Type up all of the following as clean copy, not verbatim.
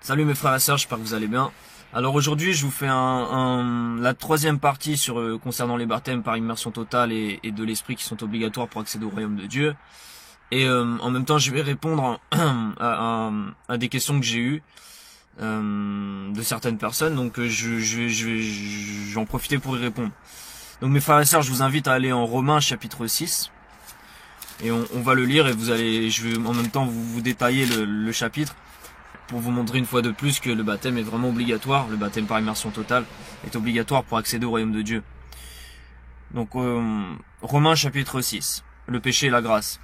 Salut mes frères et sœurs, j'espère que vous allez bien. Alors aujourd'hui je vous fais la troisième partie concernant les baptêmes par immersion totale et de l'esprit qui sont obligatoires pour accéder au royaume de Dieu. Et en même temps je vais répondre à des questions que j'ai eues de certaines personnes, donc je vais en profiter pour y répondre. Donc mes frères et sœurs, je vous invite à aller en Romains chapitre 6 et on va le lire et je vais en même temps vous détailler le chapitre pour vous montrer une fois de plus que le baptême est vraiment obligatoire. Le baptême par immersion totale est obligatoire pour accéder au royaume de Dieu. Donc Romains chapitre 6, le péché et la grâce.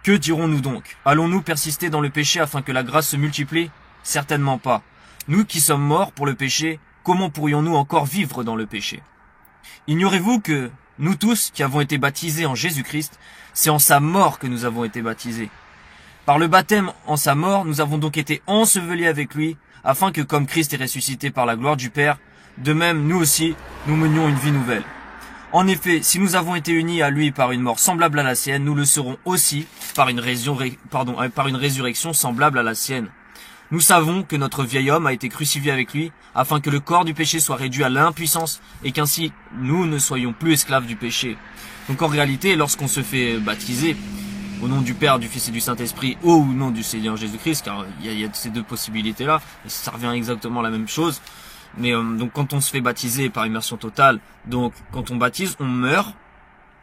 Que dirons-nous donc? Allons-nous persister dans le péché afin que la grâce se multiplie? Certainement pas. Nous qui sommes morts pour le péché, comment pourrions-nous encore vivre dans le péché? Ignorez-vous que nous tous qui avons été baptisés en Jésus-Christ, c'est en sa mort que nous avons été baptisés. Par le baptême en sa mort, nous avons donc été ensevelis avec lui, afin que comme Christ est ressuscité par la gloire du Père, de même nous aussi, nous menions une vie nouvelle. En effet, si nous avons été unis à lui par une mort semblable à la sienne, nous le serons aussi par une résurrection semblable à la sienne. Nous savons que notre vieil homme a été crucifié avec lui, afin que le corps du péché soit réduit à l'impuissance, et qu'ainsi nous ne soyons plus esclaves du péché. Donc en réalité, lorsqu'on se fait baptiser, au nom du Père, du Fils et du Saint-Esprit, ou au nom du Seigneur Jésus-Christ, car il y a ces deux possibilités-là, et ça revient exactement à la même chose. Mais donc quand on se fait baptiser par immersion totale, donc quand on baptise, on meurt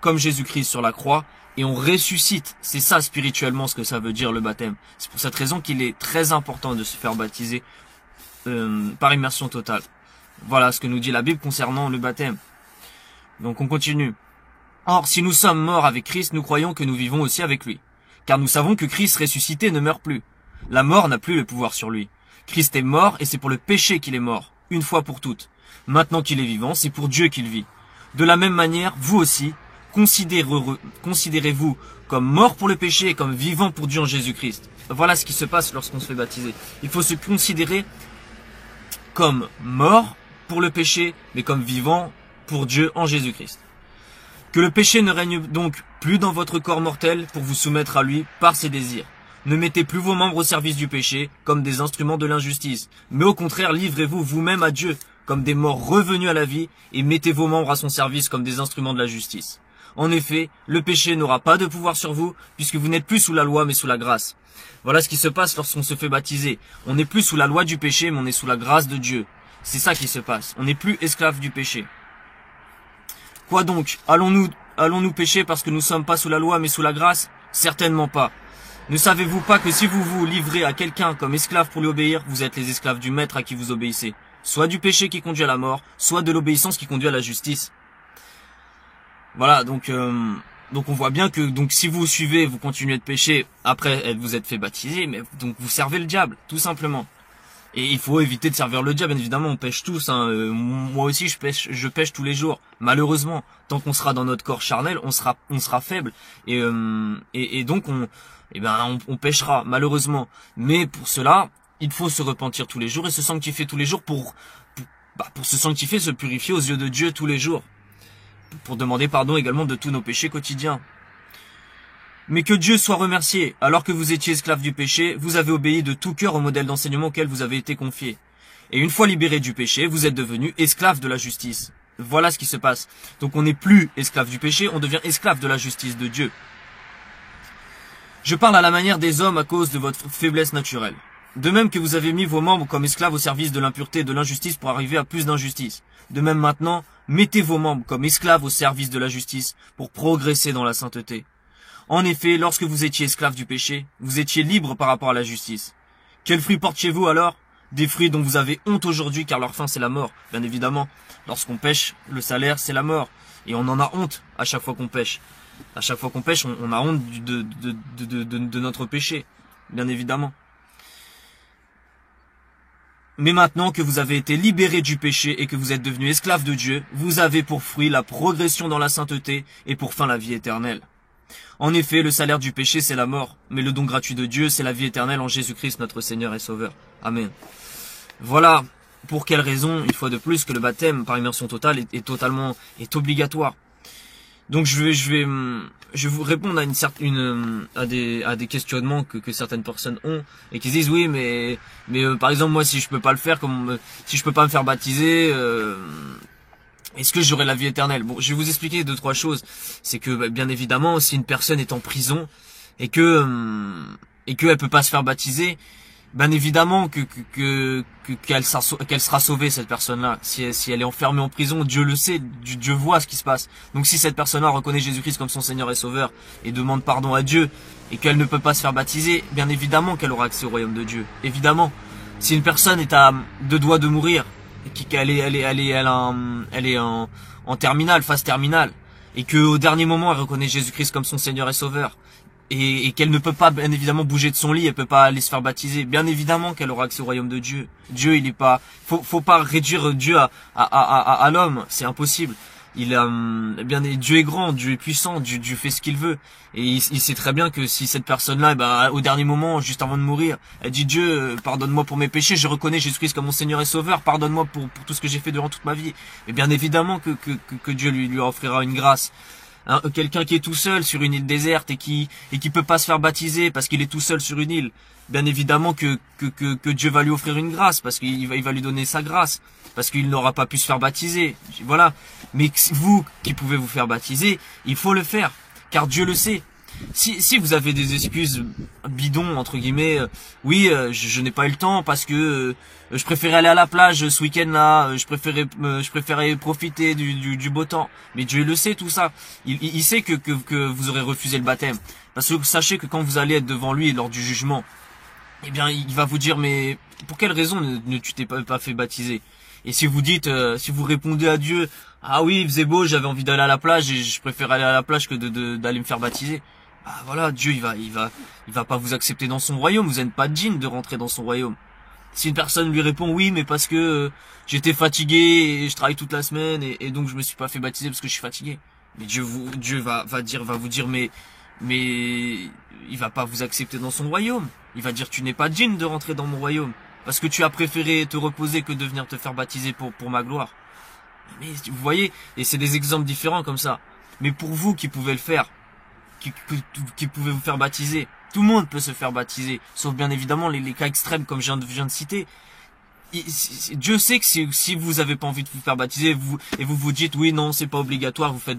comme Jésus-Christ sur la croix, et on ressuscite. C'est ça spirituellement ce que ça veut dire le baptême. C'est pour cette raison qu'il est très important de se faire baptiser par immersion totale. Voilà ce que nous dit la Bible concernant le baptême. Donc on continue. Or, si nous sommes morts avec Christ, nous croyons que nous vivons aussi avec lui. Car nous savons que Christ ressuscité ne meurt plus. La mort n'a plus le pouvoir sur lui. Christ est mort et c'est pour le péché qu'il est mort, une fois pour toutes. Maintenant qu'il est vivant, c'est pour Dieu qu'il vit. De la même manière, vous aussi, considérez-vous comme mort pour le péché et comme vivant pour Dieu en Jésus-Christ. Voilà ce qui se passe lorsqu'on se fait baptiser. Il faut se considérer comme mort pour le péché, mais comme vivant pour Dieu en Jésus-Christ. Que le péché ne règne donc plus dans votre corps mortel pour vous soumettre à lui par ses désirs. Ne mettez plus vos membres au service du péché comme des instruments de l'injustice, mais au contraire livrez-vous vous-même à Dieu comme des morts revenus à la vie et mettez vos membres à son service comme des instruments de la justice. En effet, le péché n'aura pas de pouvoir sur vous puisque vous n'êtes plus sous la loi mais sous la grâce. Voilà ce qui se passe lorsqu'on se fait baptiser. On n'est plus sous la loi du péché mais on est sous la grâce de Dieu. C'est ça qui se passe. On n'est plus esclave du péché. Quoi donc? Allons-nous pécher parce que nous ne sommes pas sous la loi mais sous la grâce? Certainement pas. Ne savez-vous pas que si vous vous livrez à quelqu'un comme esclave pour lui obéir, vous êtes les esclaves du maître à qui vous obéissez? Soit du péché qui conduit à la mort, soit de l'obéissance qui conduit à la justice. Voilà, donc on voit bien que si vous suivez, vous continuez de pécher, après vous êtes fait baptiser, mais donc vous servez le diable, tout simplement. Et il faut éviter de servir le diable, bien évidemment, on pêche tous. Moi aussi, je pêche tous les jours. Malheureusement, tant qu'on sera dans notre corps charnel, on sera faible. Et donc on pêchera, malheureusement. Mais pour cela, il faut se repentir tous les jours et se sanctifier tous les jours pour se sanctifier, se purifier aux yeux de Dieu tous les jours. Pour demander pardon également de tous nos péchés quotidiens. Mais que Dieu soit remercié, alors que vous étiez esclaves du péché, vous avez obéi de tout cœur au modèle d'enseignement auquel vous avez été confié. Et une fois libérés du péché, vous êtes devenus esclaves de la justice. Voilà ce qui se passe. Donc on n'est plus esclave du péché, on devient esclave de la justice de Dieu. Je parle à la manière des hommes à cause de votre faiblesse naturelle. De même que vous avez mis vos membres comme esclaves au service de l'impureté et de l'injustice pour arriver à plus d'injustice. De même maintenant, mettez vos membres comme esclaves au service de la justice pour progresser dans la sainteté. En effet, lorsque vous étiez esclaves du péché, vous étiez libres par rapport à la justice. Quels fruits portiez-vous alors? Des fruits dont vous avez honte aujourd'hui car leur fin c'est la mort. Bien évidemment, lorsqu'on pêche, le salaire c'est la mort. Et on en a honte à chaque fois qu'on pêche. À chaque fois qu'on pêche, on a honte de notre péché. Bien évidemment. Mais maintenant que vous avez été libérés du péché et que vous êtes devenus esclaves de Dieu, vous avez pour fruit la progression dans la sainteté et pour fin la vie éternelle. En effet, le salaire du péché, c'est la mort, mais le don gratuit de Dieu, c'est la vie éternelle en Jésus-Christ, notre Seigneur et Sauveur. Amen. Voilà pour quelle raison, une fois de plus, que le baptême par immersion totale est obligatoire. Donc je vais vous répondre à des questionnements que certaines personnes ont et qui se disent oui mais par exemple moi si je peux pas le faire si je peux pas me faire baptiser est-ce que j'aurai la vie éternelle? Bon, je vais vous expliquer deux trois choses. C'est que bien évidemment si une personne est en prison et qu'elle peut pas se faire baptiser, bien évidemment qu'elle sera sauvée, cette personne-là. Si elle est enfermée en prison, Dieu le sait, Dieu voit ce qui se passe. Donc si cette personne-là reconnaît Jésus-Christ comme son Seigneur et Sauveur et demande pardon à Dieu et qu'elle ne peut pas se faire baptiser, bien évidemment qu'elle aura accès au royaume de Dieu. Évidemment. Si une personne est à deux doigts de mourir, qu'elle est en terminale, phase terminale, et qu'au dernier moment elle reconnaît Jésus-Christ comme son Seigneur et Sauveur, et qu'elle ne peut pas bien évidemment bouger de son lit, elle peut pas aller se faire baptiser, bien évidemment qu'elle aura accès au royaume de Dieu. Dieu, il est pas, faut pas réduire Dieu à l'homme, c'est impossible. Dieu est grand, Dieu est puissant, Dieu fait ce qu'il veut, et il sait très bien que si cette personne-là, au dernier moment, juste avant de mourir, elle dit Dieu, pardonne-moi pour mes péchés, je reconnais Jésus-Christ comme mon Seigneur et Sauveur, pardonne-moi pour tout ce que j'ai fait durant toute ma vie. Et bien évidemment que Dieu lui offrira une grâce. Hein, quelqu'un qui est tout seul sur une île déserte et qui peut pas se faire baptiser parce qu'il est tout seul sur une île, bien évidemment que Dieu va lui offrir une grâce parce qu'il va lui donner sa grâce parce qu'il n'aura pas pu se faire baptiser. Voilà. Mais vous qui pouvez vous faire baptiser, il faut le faire car Dieu le sait. Si vous avez des excuses bidons entre guillemets, oui, je n'ai pas eu le temps parce que je préférais aller à la plage ce week-end là, je préférais profiter du beau temps. Mais Dieu le sait tout ça. Il sait que vous aurez refusé le baptême. Parce que sachez que quand vous allez être devant lui lors du jugement, eh bien il va vous dire mais pour quelle raison ne tu t'es pas fait baptiser? Et si vous dites, si vous répondez à Dieu, ah oui il faisait beau, j'avais envie d'aller à la plage et je préfère aller à la plage que d'aller me faire baptiser. Ah voilà, Dieu il va pas vous accepter dans son royaume, vous n'êtes pas digne de rentrer dans son royaume. Si une personne lui répond oui mais parce que j'étais fatigué et je travaille toute la semaine et donc je me suis pas fait baptiser parce que je suis fatigué. Mais Dieu va vous dire mais il va pas vous accepter dans son royaume. Il va dire tu n'es pas digne de rentrer dans mon royaume parce que tu as préféré te reposer que de venir te faire baptiser pour ma gloire. Mais vous voyez, et c'est des exemples différents comme ça. Mais pour vous qui pouvez le faire, qui pouvez vous faire baptiser. Tout le monde peut se faire baptiser, sauf bien évidemment les cas extrêmes comme je viens de citer. Dieu sait que si vous avez pas envie de vous faire baptiser, vous dites oui non c'est pas obligatoire, vous faites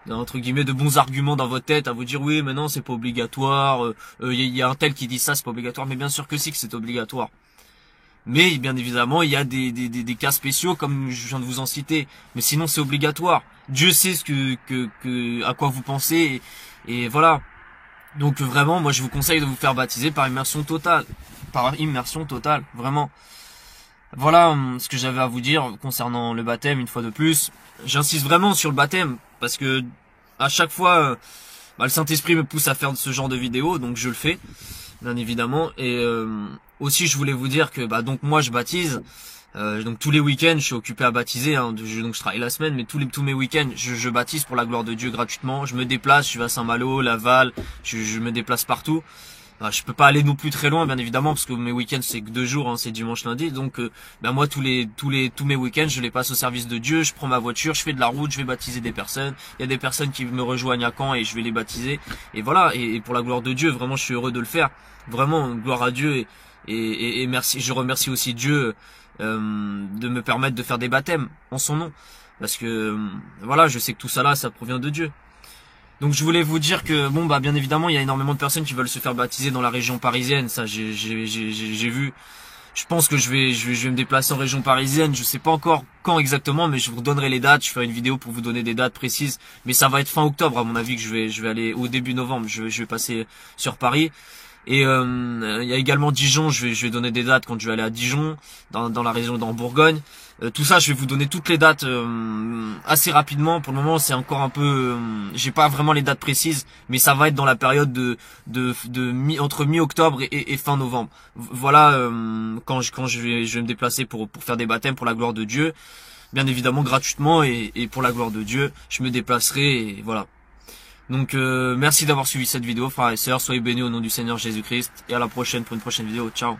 entre guillemets de bons arguments dans votre tête à vous dire oui mais non c'est pas obligatoire, y a un tel qui dit ça c'est pas obligatoire, mais bien sûr que si que c'est obligatoire. Mais bien évidemment, il y a des cas spéciaux comme je viens de vous en citer. Mais sinon, c'est obligatoire. Dieu sait à quoi vous pensez et voilà. Donc vraiment, moi je vous conseille de vous faire baptiser par immersion totale. Par immersion totale, vraiment. Voilà ce que j'avais à vous dire concernant le baptême une fois de plus. J'insiste vraiment sur le baptême parce que à chaque fois, le Saint-Esprit me pousse à faire ce genre de vidéo, donc je le fais. Bien évidemment, et aussi je voulais vous dire que donc moi je baptise, donc tous les week-ends je suis occupé à baptiser, hein, donc je travaille la semaine, mais tous mes week-ends je baptise pour la gloire de Dieu gratuitement. Je me déplace, je vais à Saint-Malo, Laval, je me déplace partout. Je peux pas aller non plus très loin bien évidemment parce que mes week-ends c'est que 2 jours, hein, c'est dimanche lundi, donc moi tous mes week-ends je les passe au service de Dieu. Je prends ma voiture, je fais de la route, je vais baptiser des personnes. Il y a des personnes qui me rejoignent à Caen et je vais les baptiser. Et voilà, et pour la gloire de Dieu, vraiment je suis heureux de le faire. Vraiment gloire à Dieu et merci. Je remercie aussi Dieu de me permettre de faire des baptêmes en son nom parce que voilà, je sais que tout ça là ça provient de Dieu. Donc je voulais vous dire que bien évidemment il y a énormément de personnes qui veulent se faire baptiser dans la région parisienne, ça j'ai vu. Je pense que je vais me déplacer en région parisienne, je sais pas encore quand exactement, mais je vous donnerai les dates, je ferai une vidéo pour vous donner des dates précises, mais ça va être fin octobre à mon avis que je vais aller au début novembre, je vais passer sur Paris. Et il y a également Dijon, je vais donner des dates quand je vais aller à Dijon, dans la région en Bourgogne. Tout ça, je vais vous donner toutes les dates assez rapidement. Pour le moment, c'est encore un peu, j'ai pas vraiment les dates précises, mais ça va être dans la période entre mi-octobre et fin novembre. Voilà, quand je vais me déplacer pour faire des baptêmes pour la gloire de Dieu, bien évidemment gratuitement et pour la gloire de Dieu, je me déplacerai et voilà. Donc merci d'avoir suivi cette vidéo frères et sœurs, soyez bénis au nom du Seigneur Jésus-Christ et à la prochaine pour une prochaine vidéo. Ciao.